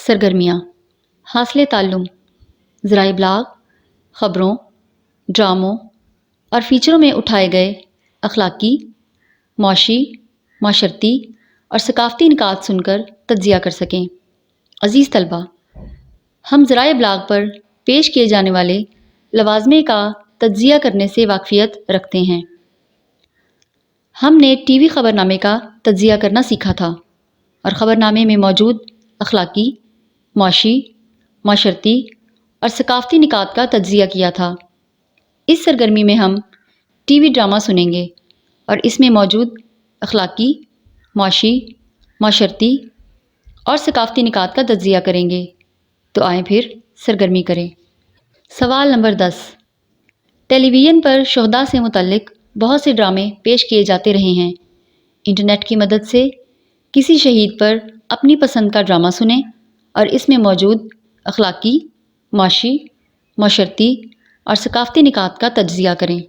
سرگرمیاں: حاصل تعلم، ذرائع ابلاغ، خبروں، ڈراموں اور فیچروں میں اٹھائے گئے اخلاقی، معاشی، معاشرتی اور ثقافتی نکات سن کر تجزیہ کر سکیں۔ عزیز طلباء، ہم ذرائع ابلاغ پر پیش کیے جانے والے لوازمے کا تجزیہ کرنے سے واقفیت رکھتے ہیں۔ ہم نے ٹی وی خبرنامے کا تجزیہ کرنا سیکھا تھا اور خبرنامے میں موجود اخلاقی، معاشی، معاشرتی اور ثقافتی نکات کا تجزیہ کیا تھا۔ اس سرگرمی میں ہم ٹی وی ڈرامہ سنیں گے اور اس میں موجود اخلاقی، معاشی، معاشرتی اور ثقافتی نکات کا تجزیہ کریں گے۔ تو آئیں پھر سرگرمی کریں۔ سوال نمبر 10۔ ٹیلی ویژن پر شہداء سے متعلق بہت سے ڈرامے پیش کیے جاتے رہے ہیں۔ انٹرنیٹ کی مدد سے کسی شہید پر اپنی پسند کا ڈرامہ سنیں اور اس میں موجود اخلاقی، معاشی، معاشرتی اور ثقافتی نکات کا تجزیہ کریں۔